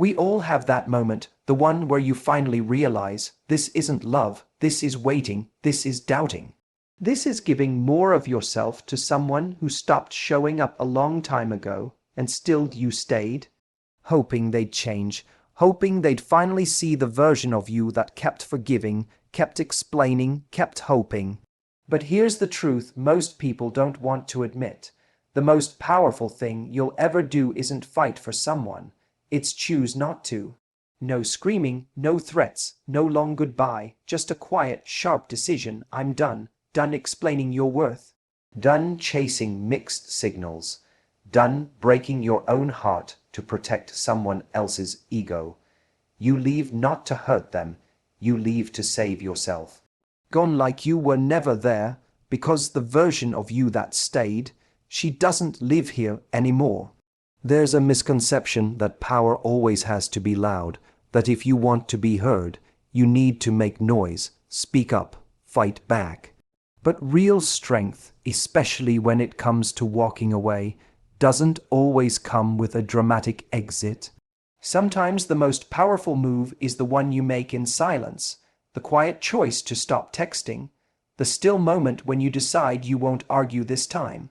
We all have that moment, the one where you finally realize, this isn't love, this is waiting, this is doubting. This is giving more of yourself to someone who stopped showing up a long time ago, and still you stayed, hoping they'd change, hoping they'd finally see the version of you that kept forgiving, kept explaining, kept hoping. But here's the truth most people don't want to admit. The most powerful thing you'll ever do isn't fight for someone. It's choose not to. No screaming, no threats, no long goodbye, just a quiet, sharp decision. I'm done. Done explaining your worth. Done chasing mixed signals. Done breaking your own heart to protect someone else's ego. You leave not to hurt them. You leave to save yourself. Gone like you were never there, because the version of you that stayed, she doesn't live here anymore. There's a misconception that power always has to be loud, that if you want to be heard, you need to make noise, speak up, fight back. But real strength, especially when it comes to walking away, doesn't always come with a dramatic exit. Sometimes the most powerful move is the one you make in silence, the quiet choice to stop texting, the still moment when you decide you won't argue this time.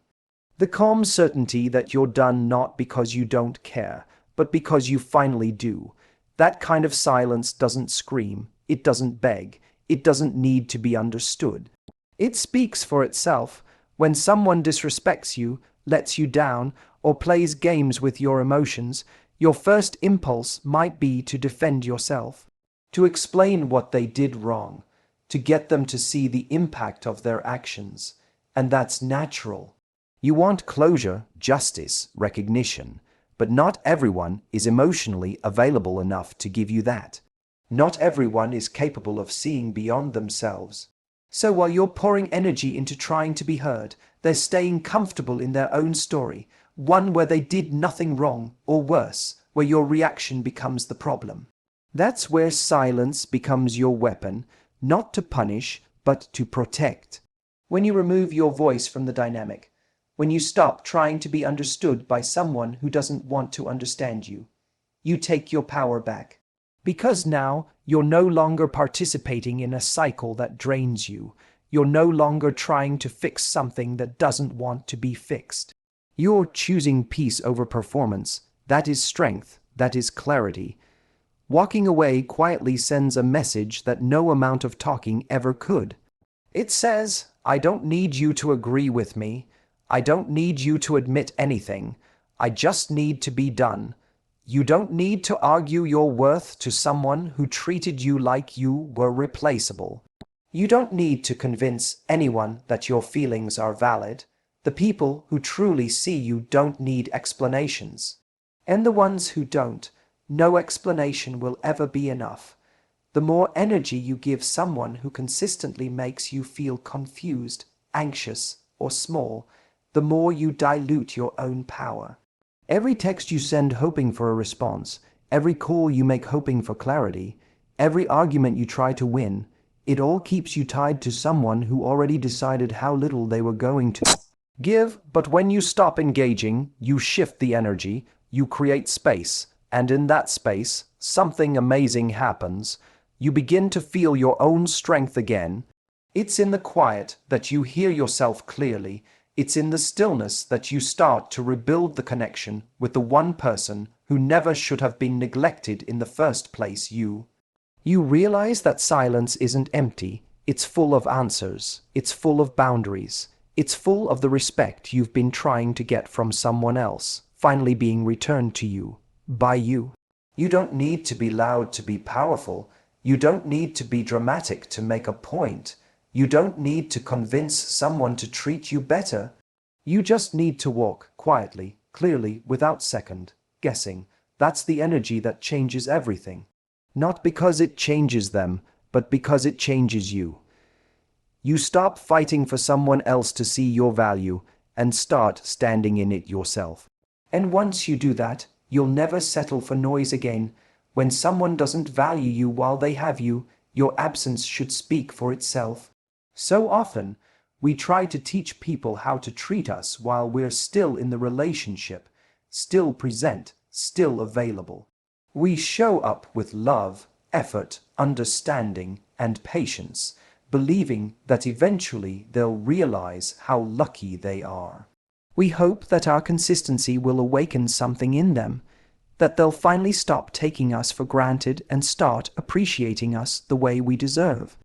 The calm certainty that you're done not because you don't care, but because you finally do. That kind of silence doesn't scream, it doesn't beg, it doesn't need to be understood. It speaks for itself. When someone disrespects you, lets you down, or plays games with your emotions, your first impulse might be to defend yourself, to explain what they did wrong, to get them to see the impact of their actions. And that's natural. You want closure, justice, recognition, but not everyone is emotionally available enough to give you that. Not everyone is capable of seeing beyond themselves. So while you're pouring energy into trying to be heard, they're staying comfortable in their own story, one where they did nothing wrong, or worse, where your reaction becomes the problem. That's where silence becomes your weapon, not to punish, but to protect. When you remove your voice from the dynamic, when you stop trying to be understood by someone who doesn't want to understand you, you take your power back. Because now, you're no longer participating in a cycle that drains you. You're no longer trying to fix something that doesn't want to be fixed. You're choosing peace over performance. That is strength. That is clarity. Walking away quietly sends a message that no amount of talking ever could. It says, I don't need you to agree with me. I don't need you to admit anything. I just need to be done. You don't need to argue your worth to someone who treated you like you were replaceable. You don't need to convince anyone that your feelings are valid. The people who truly see you don't need explanations. And the ones who don't, no explanation will ever be enough. The more energy you give someone who consistently makes you feel confused, anxious, or small, the more you dilute your own power. Every text you send hoping for a response, every call you make hoping for clarity, every argument you try to win, it all keeps you tied to someone who already decided how little they were going to give. But when you stop engaging, you shift the energy, you create space, and in that space, something amazing happens. You begin to feel your own strength again. It's in the quiet that you hear yourself clearly. It's in the stillness that you start to rebuild the connection with the one person who never should have been neglected in the first place. You realize that silence isn't empty. It's full of answers. It's full of boundaries. It's full of the respect you've been trying to get from someone else, finally being returned to you, by you. You don't need to be loud to be powerful. You don't need to be dramatic to make a point. You don't need to convince someone to treat you better. You just need to walk quietly, clearly, without second guessing. That's the energy that changes everything. Not because it changes them, but because it changes you. You stop fighting for someone else to see your value and start standing in it yourself. And once you do that, you'll never settle for noise again. When someone doesn't value you while they have you, your absence should speak for itself. So often, we try to teach people how to treat us while we're still in the relationship, still present, still available. We show up with love, effort, understanding, and patience, believing that eventually they'll realize how lucky they are. We hope that our consistency will awaken something in them, that they'll finally stop taking us for granted and start appreciating us the way we deserve.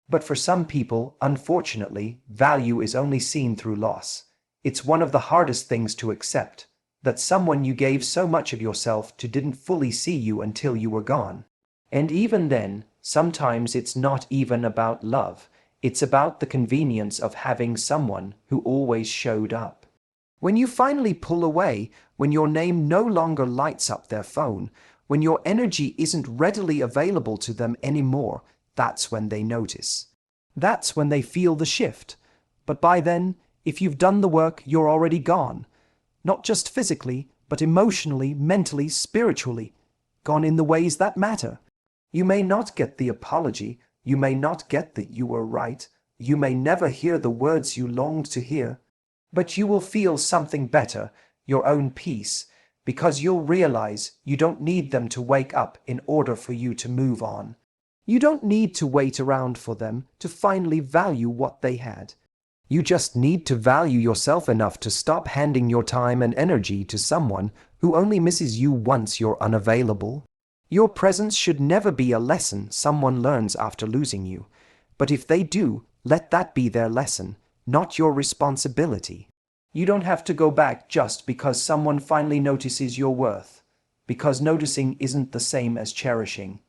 But for some people, unfortunately, value is only seen through loss. It's one of the hardest things to accept, that someone you gave so much of yourself to didn't fully see you until you were gone. And even then, sometimes it's not even about love. It's about the convenience of having someone who always showed up. When you finally pull away, when your name no longer lights up their phone, when your energy isn't readily available to them anymore, that's when they notice. That's when they feel the shift. But by then, if you've done the work, you're already gone. Not just physically, but emotionally, mentally, spiritually. Gone in the ways that matter. You may not get the apology. You may not get that you were right. You may never hear the words you longed to hear. But you will feel something better, your own peace, because you'll realize you don't need them to wake up in order for you to move on. You don't need to wait around for them to finally value what they had. You just need to value yourself enough to stop handing your time and energy to someone who only misses you once you're unavailable. Your presence should never be a lesson someone learns after losing you. But if they do, let that be their lesson, not your responsibility. You don't have to go back just because someone finally notices your worth, because noticing isn't the same as cherishing.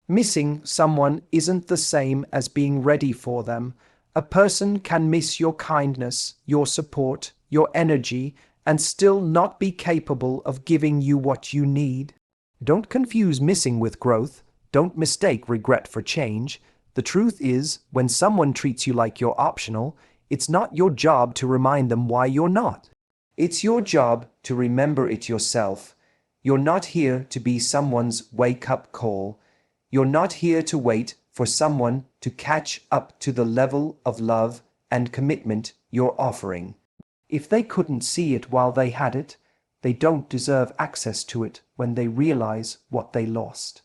Missing someone isn't the same as being ready for them. A person can miss your kindness, your support, your energy, and still not be capable of giving you what you need. Don't confuse missing with growth. Don't mistake regret for change. The truth is, when someone treats you like you're optional, it's not your job to remind them why you're not. It's your job to remember it yourself. You're not here to be someone's wake-up call. You're not here to wait for someone to catch up to the level of love and commitment you're offering. If they couldn't see it while they had it, they don't deserve access to it when they realize what they lost.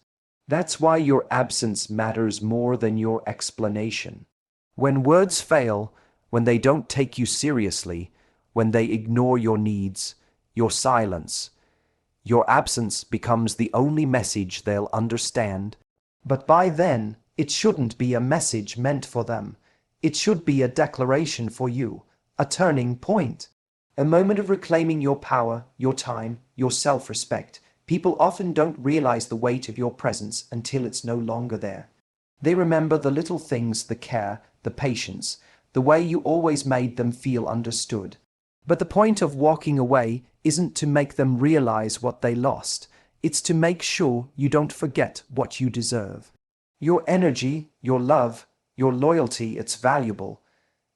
That's why your absence matters more than your explanation. When words fail, when they don't take you seriously, when they ignore your needs, your silence, your absence becomes the only message they'll understand. But by then, it shouldn't be a message meant for them. It should be a declaration for you, a turning point, a moment of reclaiming your power, your time, your self-respect. People often don't realize the weight of your presence until it's no longer there. They remember the little things, the care, the patience, the way you always made them feel understood. But the point of walking away isn't to make them realize what they lost. It's to make sure you don't forget what you deserve. Your energy, your love, your loyalty, it's valuable.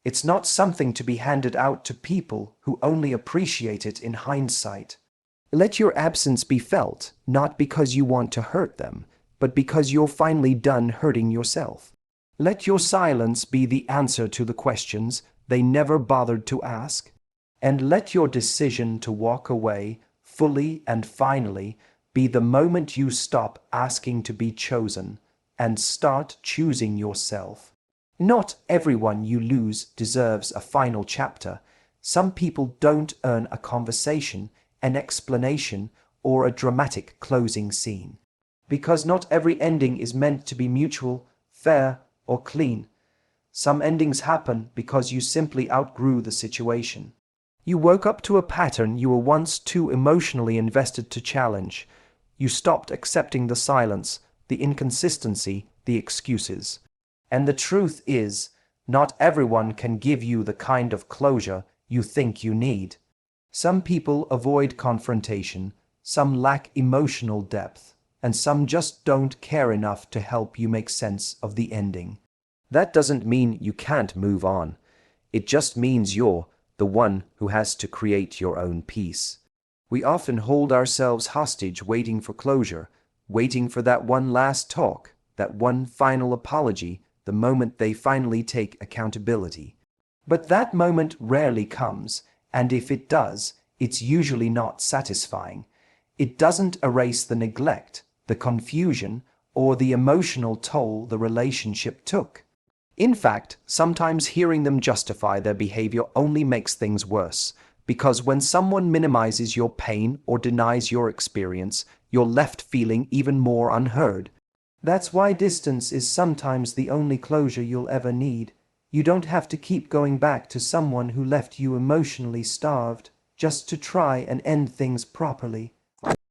It's not something to be handed out to people who only appreciate it in hindsight. Let your absence be felt, not because you want to hurt them, but because you're finally done hurting yourself. Let your silence be the answer to the questions they never bothered to ask. And let your decision to walk away fully and finally be the moment you stop asking to be chosen and start choosing yourself. Not everyone you lose deserves a final chapter. Some people don't earn a conversation, an explanation, or a dramatic closing scene. Because not every ending is meant to be mutual, fair, or clean. Some endings happen because you simply outgrew the situation. You woke up to a pattern you were once too emotionally invested to challenge. You stopped accepting the silence, the inconsistency, the excuses. And the truth is, not everyone can give you the kind of closure you think you need. Some people avoid confrontation, some lack emotional depth, and some just don't care enough to help you make sense of the ending. That doesn't mean you can't move on. It just means you're the one who has to create your own peace. We often hold ourselves hostage waiting for closure, waiting for that one last talk, that one final apology, the moment they finally take accountability. But that moment rarely comes, and if it does, it's usually not satisfying. It doesn't erase the neglect, the confusion, or the emotional toll the relationship took. In fact, sometimes hearing them justify their behavior only makes things worse, because when someone minimizes your pain or denies your experience, you're left feeling even more unheard. That's why distance is sometimes the only closure you'll ever need. You don't have to keep going back to someone who left you emotionally starved, just to try and end things properly.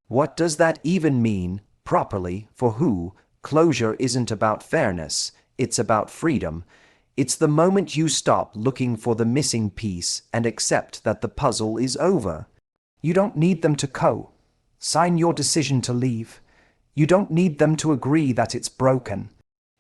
What does that even mean? Properly? For who? Closure isn't about fairness, it's about freedom. It's the moment you stop looking for the missing piece and accept that the puzzle is over. You don't need them to sign your decision to leave. You don't need them to agree that it's broken.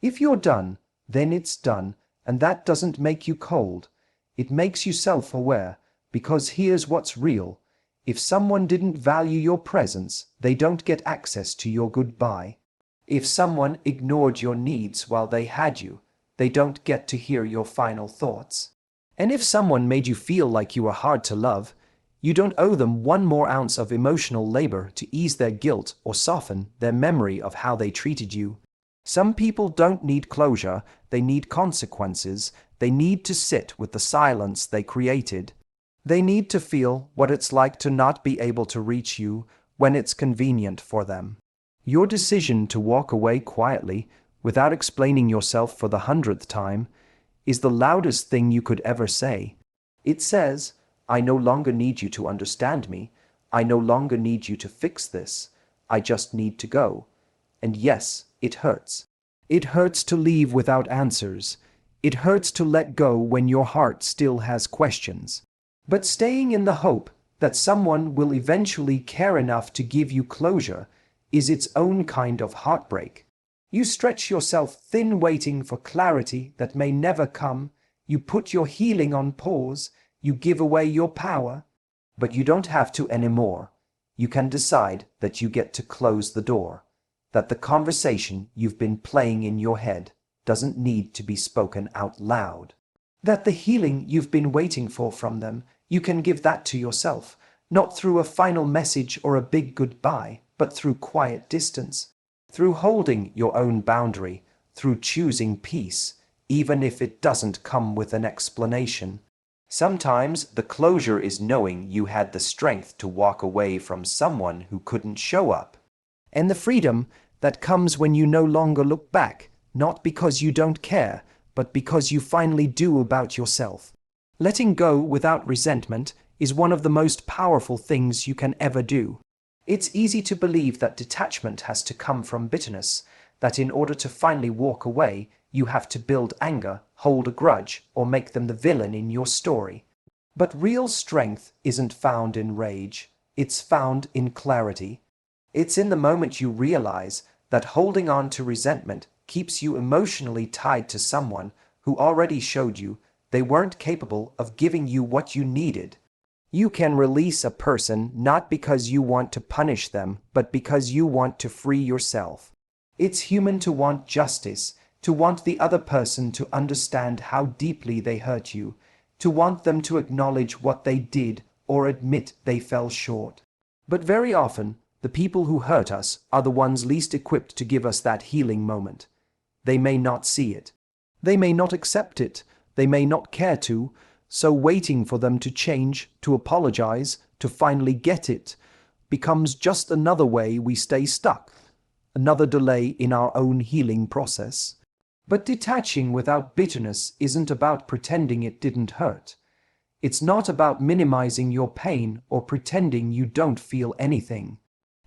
If you're done, then it's done, and that doesn't make you cold. It makes you self-aware, because here's what's real. If someone didn't value your presence, they don't get access to your goodbye. If someone ignored your needs while they had you, they don't get to hear your final thoughts. And if someone made you feel like you were hard to love, you don't owe them one more ounce of emotional labor to ease their guilt or soften their memory of how they treated you. Some people don't need closure, they need consequences. They need to sit with the silence they created. They need to feel what it's like to not be able to reach you when it's convenient for them. Your decision to walk away quietly, without explaining yourself for the 100th time, is the loudest thing you could ever say. It says, I no longer need you to understand me. I no longer need you to fix this. I just need to go. And yes, it hurts. It hurts to leave without answers. It hurts to let go when your heart still has questions. But staying in the hope that someone will eventually care enough to give you closure is its own kind of heartbreak. You stretch yourself thin waiting for clarity that may never come. You put your healing on pause. You give away your power. But you don't have to anymore. You can decide that you get to close the door. That the conversation you've been playing in your head doesn't need to be spoken out loud. That the healing you've been waiting for from them, you can give that to yourself, not through a final message or a big goodbye, but through quiet distance. Through holding your own boundary, through choosing peace, even if it doesn't come with an explanation. Sometimes the closure is knowing you had the strength to walk away from someone who couldn't show up. And the freedom that comes when you no longer look back, not because you don't care, but because you finally do about yourself. Letting go without resentment is one of the most powerful things you can ever do. It's easy to believe that detachment has to come from bitterness, that in order to finally walk away, you have to build anger, hold a grudge, or make them the villain in your story. But real strength isn't found in rage, it's found in clarity. It's in the moment you realize that holding on to resentment keeps you emotionally tied to someone who already showed you they weren't capable of giving you what you needed. You can release a person not because you want to punish them, but because you want to free yourself. It's human to want justice, to want the other person to understand how deeply they hurt you, to want them to acknowledge what they did or admit they fell short. But very often, the people who hurt us are the ones least equipped to give us that healing moment. They may not see it. They may not accept it. They may not care to. So waiting for them to change, to apologize, to finally get it, becomes just another way we stay stuck, another delay in our own healing process. But detaching without bitterness isn't about pretending it didn't hurt. It's not about minimizing your pain or pretending you don't feel anything.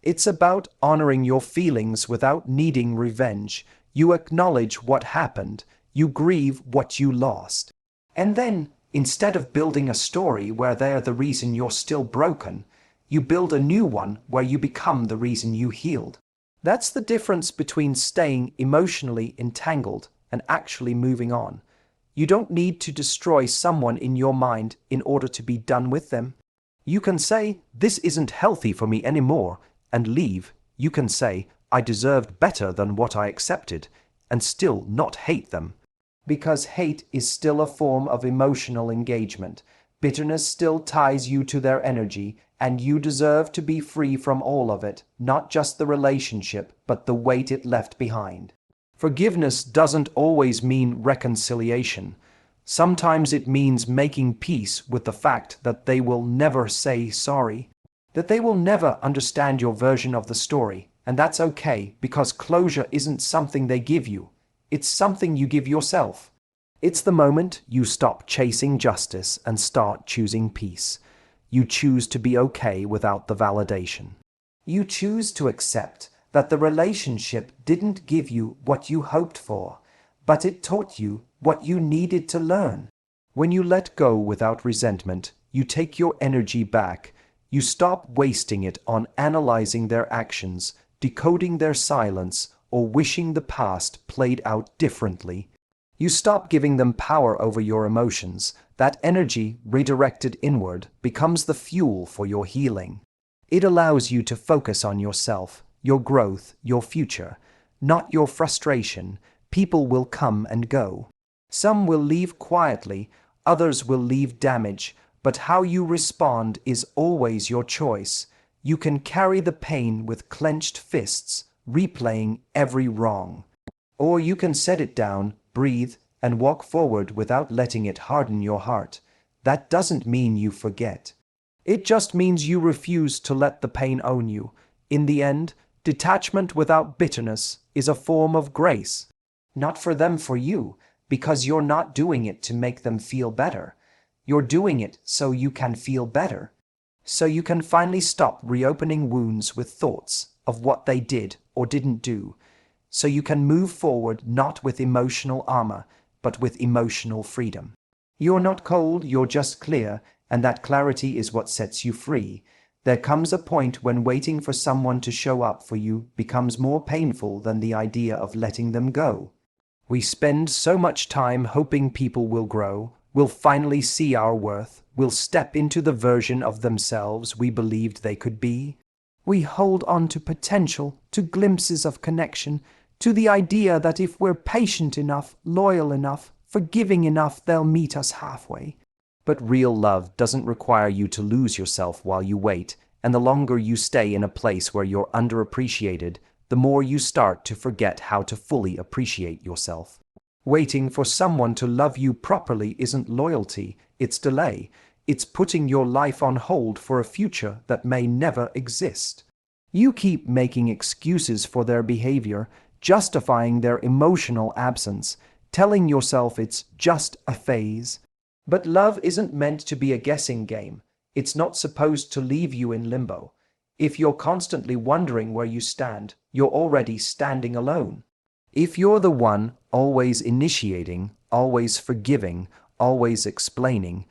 It's about honoring your feelings without needing revenge. You acknowledge what happened. You grieve what you lost. And then, instead of building a story where they're the reason you're still broken, you build a new one where you become the reason you healed. That's the difference between staying emotionally entangled and actually moving on. You don't need to destroy someone in your mind in order to be done with them. You can say, this isn't healthy for me anymore, and leave. You can say, I deserved better than what I accepted, and still not hate them. Because hate is still a form of emotional engagement. Bitterness still ties you to their energy, and you deserve to be free from all of it, not just the relationship, but the weight it left behind. Forgiveness doesn't always mean reconciliation. Sometimes it means making peace with the fact that they will never say sorry, that they will never understand your version of the story, and that's okay, because closure isn't something they give you, it's something you give yourself. It's the moment you stop chasing justice and start choosing peace. You choose to be okay without the validation. You choose to accept that the relationship didn't give you what you hoped for, but it taught you what you needed to learn. When you let go without resentment, you take your energy back. You stop wasting it on analyzing their actions, decoding their silence, or wishing the past played out differently. You stop giving them power over your emotions. That energy, redirected inward, becomes the fuel for your healing. It allows you to focus on yourself, your growth, your future, not your frustration. People will come and go. Some will leave quietly, others will leave damage, but how you respond is always your choice. You can carry the pain with clenched fists, replaying every wrong. Or you can set it down, breathe, and walk forward without letting it harden your heart. That doesn't mean you forget. It just means you refuse to let the pain own you. In the end, detachment without bitterness is a form of grace. Not for them, for you, because you're not doing it to make them feel better. You're doing it so you can feel better. So you can finally stop reopening wounds with thoughts of what they did or didn't do. So you can move forward not with emotional armor, but with emotional freedom. You're not cold, you're just clear, and that clarity is what sets you free. There comes a point when waiting for someone to show up for you becomes more painful than the idea of letting them go. We spend so much time hoping people will grow, will finally see our worth, will step into the version of themselves we believed they could be. We hold on to potential, to glimpses of connection, to the idea that if we're patient enough, loyal enough, forgiving enough, they'll meet us halfway. But real love doesn't require you to lose yourself while you wait, and the longer you stay in a place where you're underappreciated, the more you start to forget how to fully appreciate yourself. Waiting for someone to love you properly isn't loyalty, it's delay. It's putting your life on hold for a future that may never exist. You keep making excuses for their behavior, justifying their emotional absence, telling yourself it's just a phase. But love isn't meant to be a guessing game. It's not supposed to leave you in limbo. If you're constantly wondering where you stand, you're already standing alone. If you're the one always initiating, always forgiving, always explaining,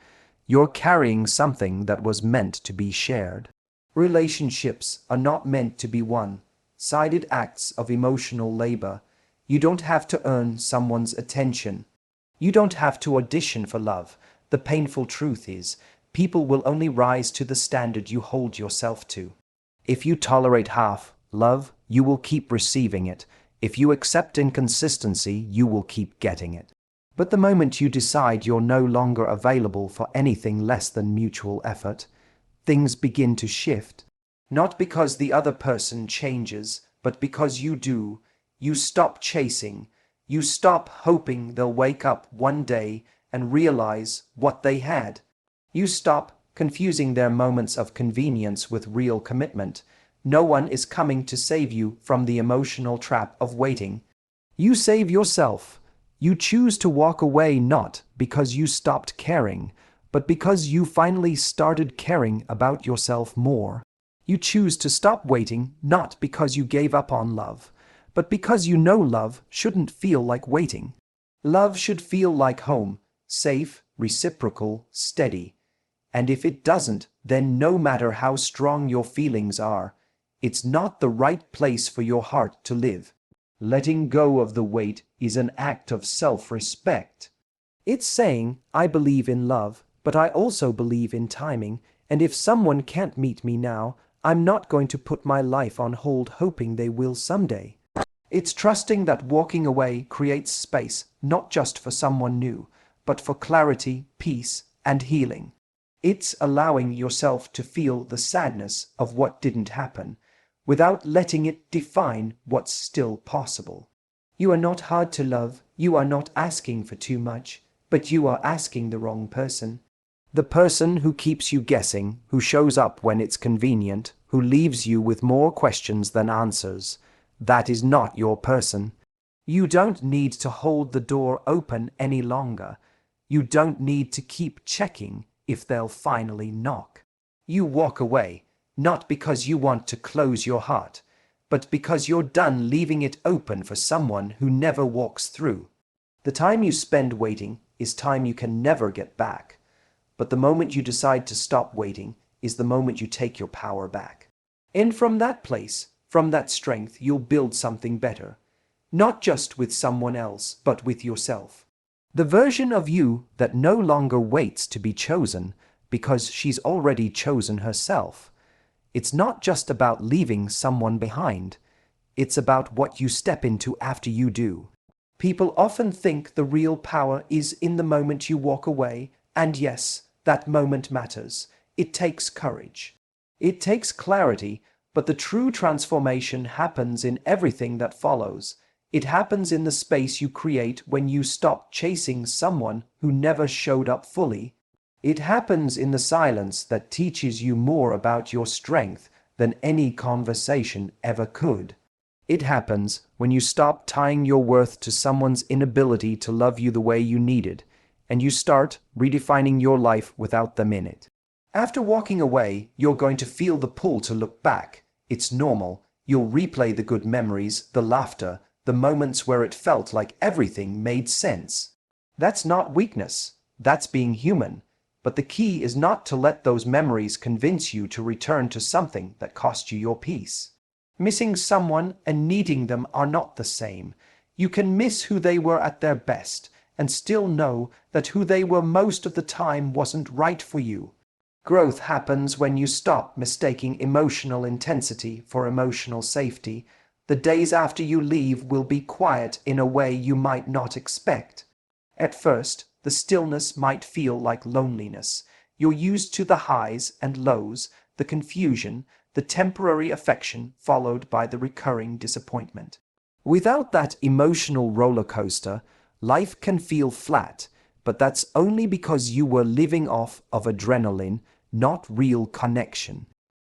you're carrying something that was meant to be shared. Relationships are not meant to be one-sided acts of emotional labor. You don't have to earn someone's attention. You don't have to audition for love. The painful truth is, people will only rise to the standard you hold yourself to. If you tolerate half love, you will keep receiving it. If you accept inconsistency, you will keep getting it. But the moment you decide you're no longer available for anything less than mutual effort, things begin to shift. Not because the other person changes, but because you do. You stop chasing. You stop hoping they'll wake up one day and realize what they had. You stop confusing their moments of convenience with real commitment. No one is coming to save you from the emotional trap of waiting. You save yourself. You choose to walk away not because you stopped caring, but because you finally started caring about yourself more. You choose to stop waiting not because you gave up on love, but because you know love shouldn't feel like waiting. Love should feel like home, safe, reciprocal, steady. And if it doesn't, then no matter how strong your feelings are, it's not the right place for your heart to live. Letting go of the weight is an act of self-respect. It's saying, I believe in love, but I also believe in timing, and if someone can't meet me now, I'm not going to put my life on hold hoping they will someday. It's trusting that walking away creates space, not just for someone new, but for clarity, peace, and healing. It's allowing yourself to feel the sadness of what didn't happen, without letting it define what's still possible. You are not hard to love, you are not asking for too much, but you are asking the wrong person. The person who keeps you guessing, who shows up when it's convenient, who leaves you with more questions than answers. That is not your person. You don't need to hold the door open any longer. You don't need to keep checking if they'll finally knock. You walk away, not because you want to close your heart, but because you're done leaving it open for someone who never walks through. The time you spend waiting is time you can never get back. But the moment you decide to stop waiting is the moment you take your power back. And from that place, from that strength, you'll build something better. Not just with someone else, but with yourself. The version of you that no longer waits to be chosen because she's already chosen herself. It's not just about leaving someone behind. It's about what you step into after you do. People often think the real power is in the moment you walk away, and yes, that moment matters. It takes courage. It takes clarity, but the true transformation happens in everything that follows. It happens in the space you create when you stop chasing someone who never showed up fully. It happens in the silence that teaches you more about your strength than any conversation ever could. It happens when you stop tying your worth to someone's inability to love you the way you needed, and you start redefining your life without them in it. After walking away, you're going to feel the pull to look back. It's normal. You'll replay the good memories, the laughter, the moments where it felt like everything made sense. That's not weakness. That's being human. But the key is not to let those memories convince you to return to something that cost you your peace. Missing someone and needing them are not the same. You can miss who they were at their best and still know that who they were most of the time wasn't right for you. Growth happens when you stop mistaking emotional intensity for emotional safety. The days after you leave will be quiet in a way you might not expect. At first, the stillness might feel like loneliness. You're used to the highs and lows, the confusion, the temporary affection followed by the recurring disappointment. Without that emotional roller coaster, life can feel flat, but that's only because you were living off of adrenaline, not real connection.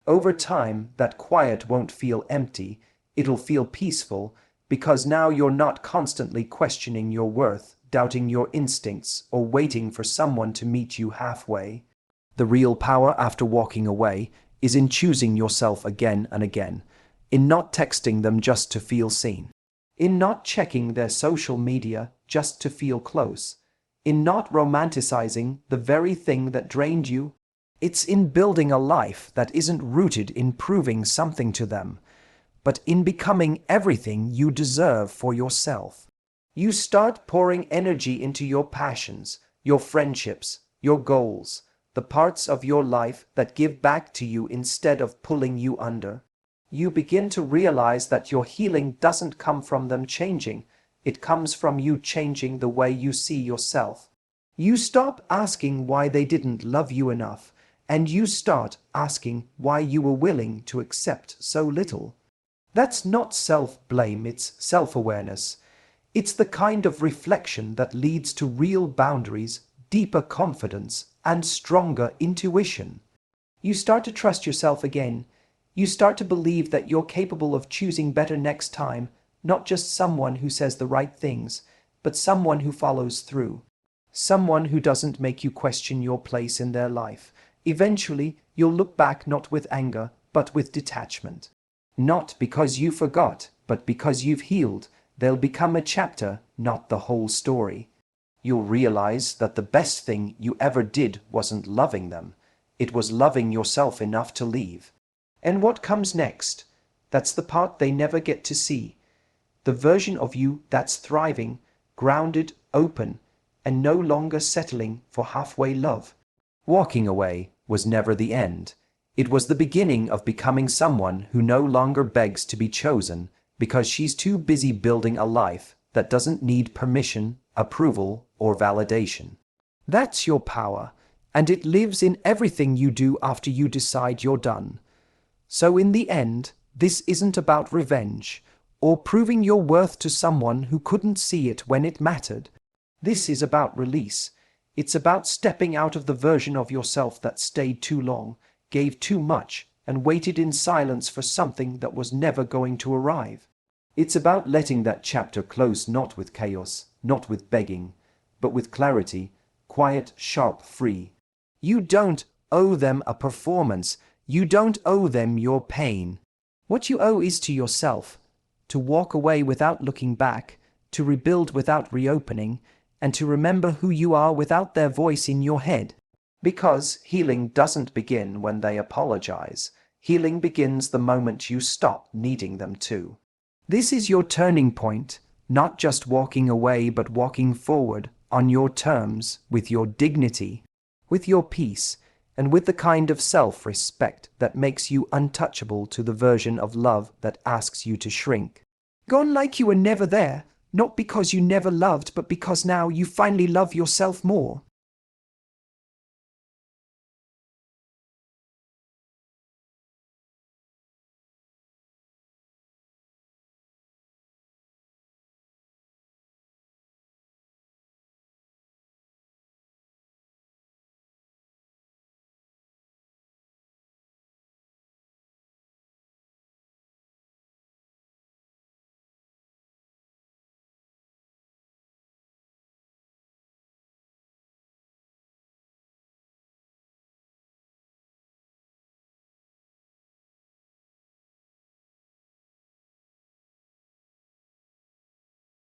Over time, that quiet won't feel empty, it'll feel peaceful, because now you're not constantly questioning your worth, doubting your instincts, or waiting for someone to meet you halfway. The real power after walking away is in choosing yourself again and again, in not texting them just to feel seen, in not checking their social media just to feel close, in not romanticizing the very thing that drained you. It's in building a life that isn't rooted in proving something to them, but in becoming everything you deserve for yourself. You start pouring energy into your passions, your friendships, your goals, the parts of your life that give back to you instead of pulling you under. You begin to realize that your healing doesn't come from them changing, it comes from you changing the way you see yourself. You stop asking why they didn't love you enough, and you start asking why you were willing to accept so little. That's not self-blame, it's self-awareness. It's the kind of reflection that leads to real boundaries, deeper confidence, and stronger intuition. You start to trust yourself again. You start to believe that you're capable of choosing better next time, not just someone who says the right things, but someone who follows through. Someone who doesn't make you question your place in their life. Eventually, you'll look back not with anger, but with detachment. Not because you forgot, but because you've healed. They'll become a chapter, not the whole story. You'll realize that the best thing you ever did wasn't loving them. It was loving yourself enough to leave. And what comes next? That's the part they never get to see. The version of you that's thriving, grounded, open, and no longer settling for halfway love. Walking away was never the end. It was the beginning of becoming someone who no longer begs to be chosen because she's too busy building a life that doesn't need permission, approval, or validation. That's your power. And it lives in everything you do after you decide you're done. So in the end, this isn't about revenge or proving your worth to someone who couldn't see it when it mattered. This is about release. It's about stepping out of the version of yourself that stayed too long, gave too much, and waited in silence for something that was never going to arrive. It's about letting that chapter close, not with chaos, not with begging, but with clarity, quiet, sharp, free. You don't owe them a performance. You don't owe them your pain. What you owe is to yourself, to walk away without looking back, to rebuild without reopening, and to remember who you are without their voice in your head. Because healing doesn't begin when they apologize. Healing begins the moment you stop needing them to. This is your turning point, not just walking away, but walking forward on your terms, with your dignity, with your peace, and with the kind of self-respect that makes you untouchable to the version of love that asks you to shrink. Gone like you were never there, not because you never loved, but because now you finally love yourself more.